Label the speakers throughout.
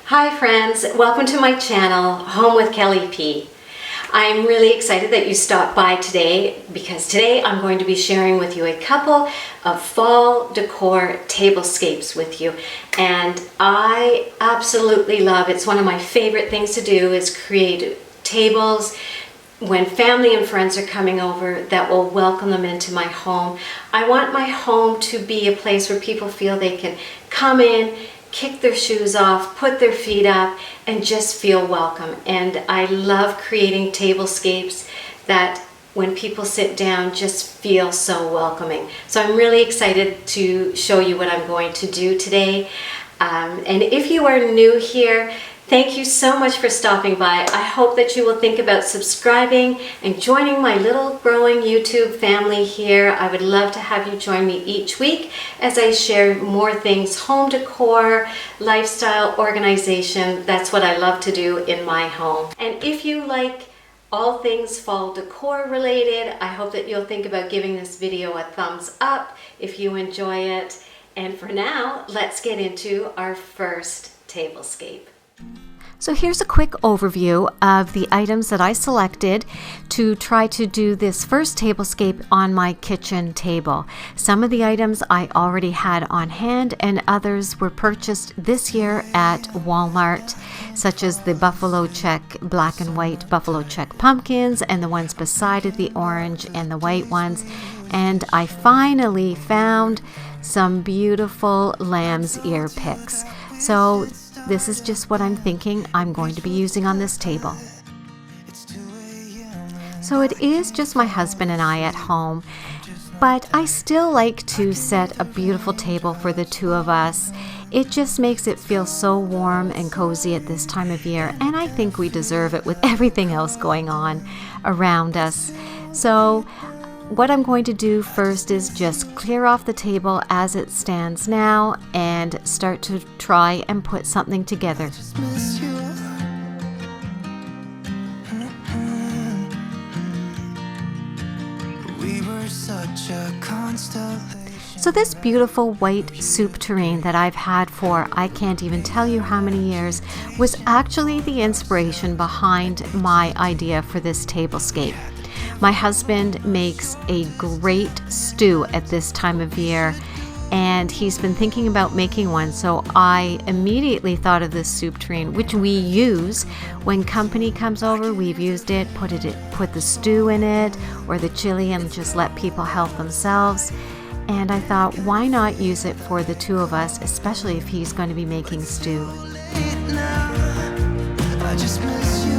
Speaker 1: Hi friends, welcome to my channel, Home with Kelly P. I'm really excited that you stopped by today because today I'm going to be sharing with you a couple of fall decor tablescapes with you. And I absolutely love, it's one of my favorite things to do is create tables when family and friends are coming over that will welcome them into my home. I want my home to be a place where people feel they can come in, kick their shoes off, put their feet up, and just feel welcome. And I love creating tablescapes that when people sit down just feel so welcoming. So I'm really excited to show you what I'm going to do today. And if you are new here, thank you so much for stopping by. I hope that you will think about subscribing and joining my little growing YouTube family here. I would love to have you join me each week as I share more things, home decor, lifestyle, organization. That's what I love to do in my home. And if you like all things fall decor related, I hope that you'll think about giving this video a thumbs up if you enjoy it. And for now, let's get into our first tablescape. So here's a quick overview of the items that I selected to try to do this first tablescape on my kitchen table. Some of the items I already had on hand and others were purchased this year at Walmart, such as the buffalo check black and white buffalo check pumpkins and the ones beside it, the orange and the white ones. And I finally found some beautiful lamb's ear picks. So this is just what I'm thinking I'm going to be using on this table. So it is just my husband and I at home, but I still like to set a beautiful table for the two of us. It just makes it feel so warm and cozy at this time of year, and I think we deserve it with everything else going on around us. So what I'm going to do first is just clear off the table as it stands now and start to try and put something together. So this beautiful white soup tureen that I've had for I can't even tell you how many years was actually the inspiration behind my idea for this tablescape. My husband makes a great stew at this time of year, and he's been thinking about making one, so I immediately thought of this soup tureen, which we use when company comes over. We've used it, put the stew in it or the chili and just let people help themselves. And I thought, why not use it for the two of us, especially if he's going to be making stew. I just miss you.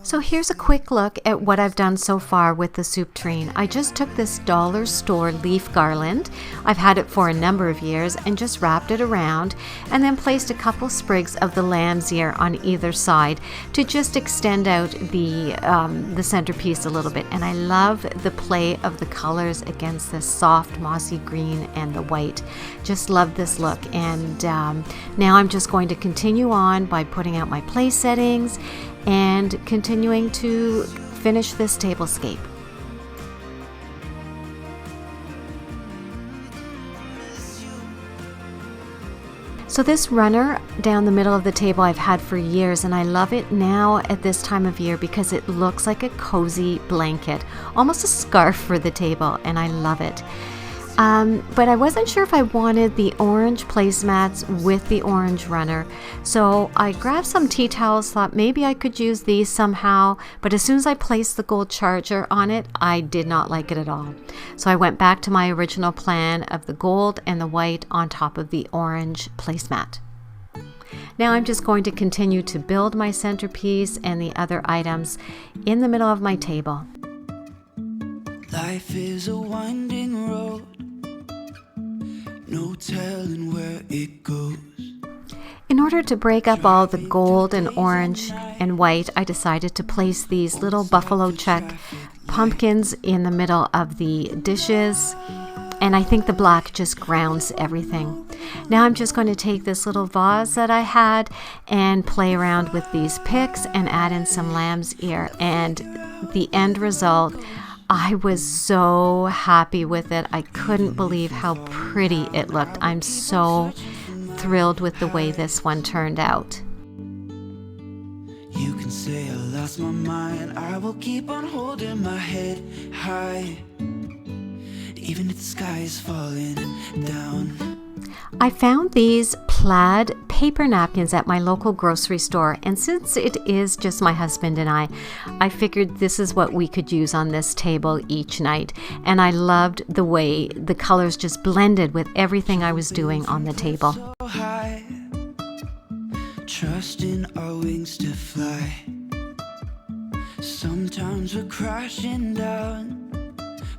Speaker 1: So here's a quick look at what I've done so far with the soup tureen. I just took this dollar store leaf garland. I've had it for a number of years and just wrapped it around and then placed a couple sprigs of the lamb's ear on either side to just extend out the centerpiece a little bit. And I love the play of the colors against this soft mossy green and the white. Just love this look. And now I'm just going to continue on by putting out my place settings and continuing to finish this tablescape. So this runner down the middle of the table I've had for years, and I love it now at this time of year because it looks like a cozy blanket, almost a scarf for the table, and I love it. But I wasn't sure if I wanted the orange placemats with the orange runner. So I grabbed some tea towels, thought maybe I could use these somehow, but as soon as I placed the gold charger on it, I did not like it at all. So I went back to my original plan of the gold and the white on top of the orange placemat. Now I'm just going to continue to build my centerpiece and the other items in the middle of my table.
Speaker 2: Life is a winding road, no telling where it goes.
Speaker 1: In order to break up all the gold and orange and white, I decided to place these little buffalo check pumpkins in the middle of the dishes. And I think the black just grounds everything. Now I'm just going to take this little vase that I had and play around with these picks and add in some lamb's ear. And the end result, I was so happy with it. I couldn't believe how pretty it looked. I'm so thrilled with the way this one turned out.
Speaker 2: You can say I lost my mind. I will keep on holding my head high, even if the sky is falling down.
Speaker 1: I found these plaid paper napkins at my local grocery store, and since it is just my husband and I figured this is what we could use on this table each night. And I loved the way the colors just blended with everything I was doing on the table.
Speaker 2: So high, trusting our wings to fly. Sometimes we're crashing down,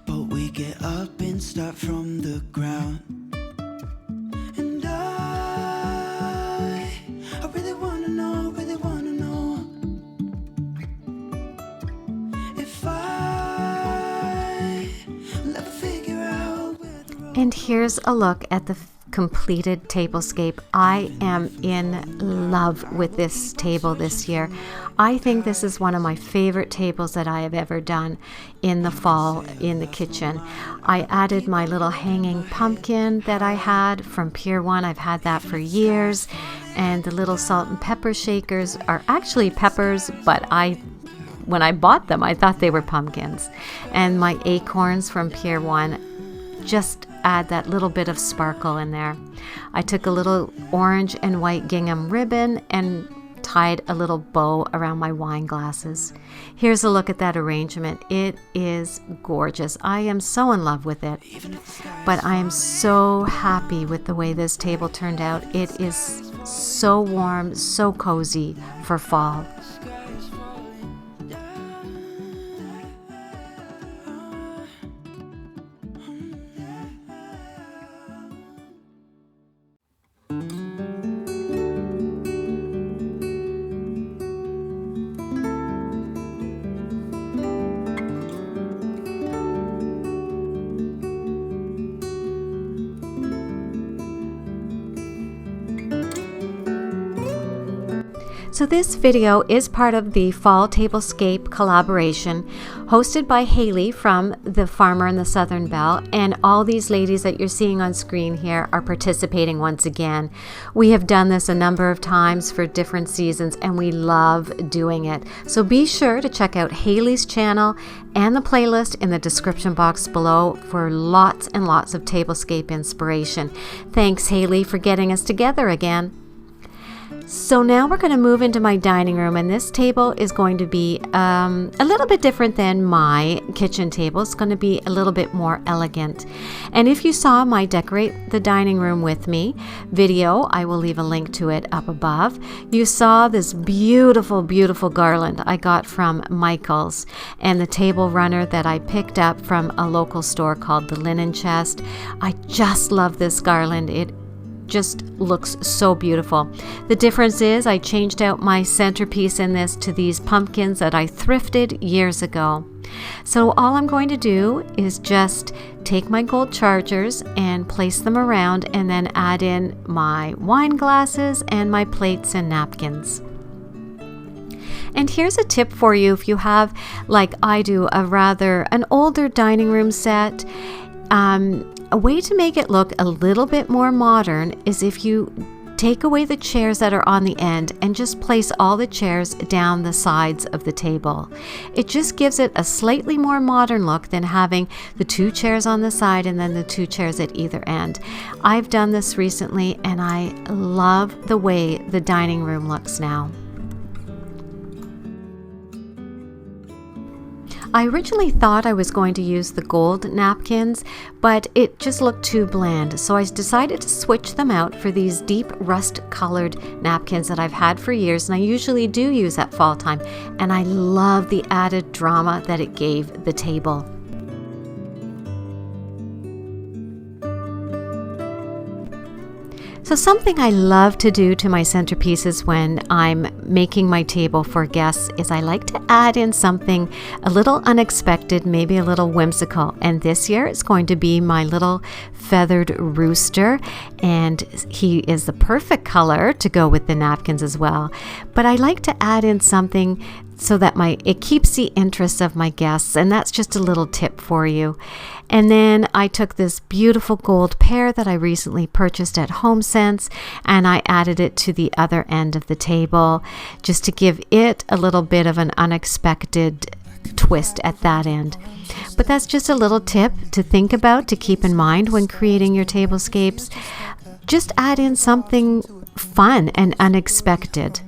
Speaker 2: but we get up and start from the ground. And I really wanna know if I'll ever figure out where the road.
Speaker 1: And here's a look at the completed tablescape. I am in love with this table this year. I think this is one of my favorite tables that I have ever done in the fall in the kitchen. I added my little hanging pumpkin that I had from Pier 1. I've had that for years. And the little salt and pepper shakers are actually peppers, but when I bought them, I thought they were pumpkins. And my acorns from Pier 1 just add that little bit of sparkle in there. I took a little orange and white gingham ribbon and tied a little bow around my wine glasses. Here's a look at that arrangement. It is gorgeous. I am so in love with it, but I am so happy with the way this table turned out. It is so warm, so cozy for fall. So this video is part of the Fall Tablescape collaboration hosted by Hayley from The Farmer and the Southern Belle, and all these ladies that you're seeing on screen here are participating once again. We have done this a number of times for different seasons and we love doing it. So be sure to check out Hayley's channel and the playlist in the description box below for lots and lots of Tablescape inspiration. Thanks, Hayley, for getting us together again. So now we're going to move into my dining room, and this table is going to be a little bit different than my kitchen table. It's going to be a little bit more elegant. And if you saw my Decorate the Dining Room with Me video, I will leave a link to it up above. You saw this beautiful, beautiful garland I got from Michael's, and the table runner that I picked up from a local store called The Linen Chest. I just love this garland. It just looks so beautiful. The difference is I changed out my centerpiece in this to these pumpkins that I thrifted years ago. So all I'm going to do is just take my gold chargers and place them around, and then add in my wine glasses and my plates and napkins. And here's a tip for you if you have, like I do, an older dining room set. A way to make it look a little bit more modern is if you take away the chairs that are on the end and just place all the chairs down the sides of the table. It just gives it a slightly more modern look than having the two chairs on the side and then the two chairs at either end. I've done this recently and I love the way the dining room looks now. I originally thought I was going to use the gold napkins, but it just looked too bland, so I decided to switch them out for these deep rust-colored napkins that I've had for years, and I usually do use at fall time, and I love the added drama that it gave the table. So something I love to do to my centerpieces when I'm making my table for guests is I like to add in something a little unexpected, maybe a little whimsical. And this year it's going to be my little feathered rooster, and he is the perfect color to go with the napkins as well. But I like to add in something so that it keeps the interest of my guests, and that's just a little tip for you. And then I took this beautiful gold pear that I recently purchased at HomeSense, and I added it to the other end of the table just to give it a little bit of an unexpected twist at that end. But that's just a little tip to think about, to keep in mind when creating your tablescapes. Just add in something fun and unexpected.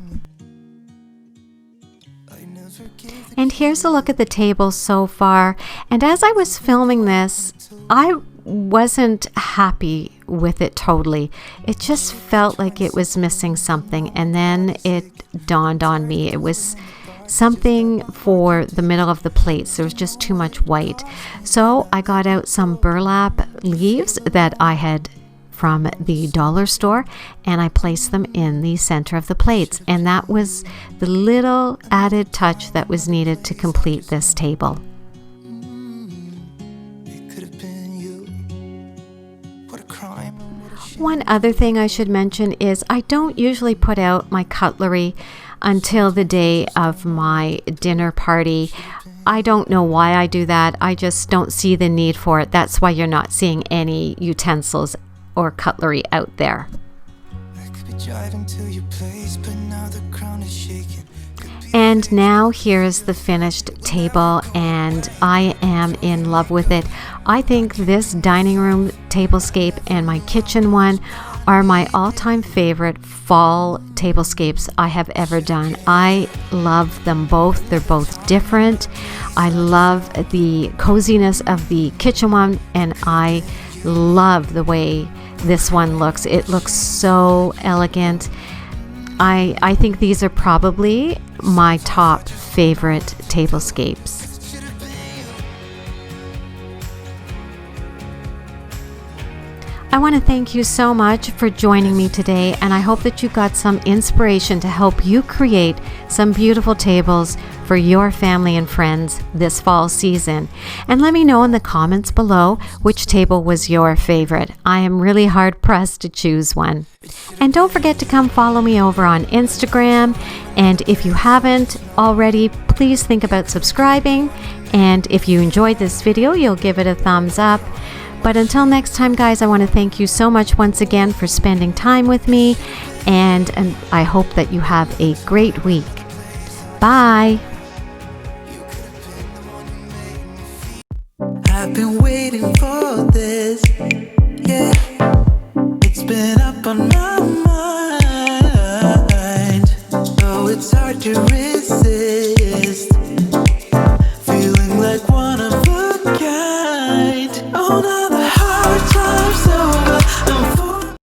Speaker 1: And here's a look at the table so far. And as I was filming this, I wasn't happy with it totally. It just felt like it was missing something. And then it dawned on me it was something for the middle of the plates. There was just too much white. So I got out some burlap leaves that I had from the dollar store, and I placed them in the center of the plates. And that was the little added touch that was needed to complete this table. One other thing I should mention is I don't usually put out my cutlery until the day of my dinner party. I don't know why I do that. I just don't see the need for it. That's why you're not seeing any utensils or cutlery out there. And now here's the finished table, and I am in love with it. I think this dining room tablescape and my kitchen one are my all-time favorite fall tablescapes I have ever done. I love them both. They're both different. I love the coziness of the kitchen one, and I love the way this one looks. It looks so elegant. I think these are probably my top favorite tablescapes. I want to thank you so much for joining me today, and I hope that you got some inspiration to help you create some beautiful tables for your family and friends this fall season. And let me know in the comments below which table was your favorite. I am really hard pressed to choose one. And don't forget to come follow me over on Instagram. And if you haven't already, please think about subscribing. And if you enjoyed this video, you'll give it a thumbs up. But until next time, guys, I want to thank you so much once again for spending time with me, and I hope that you have a great week. Bye.
Speaker 2: I've been waiting for this, yeah. It's been up on my mind, though it's hard to resist.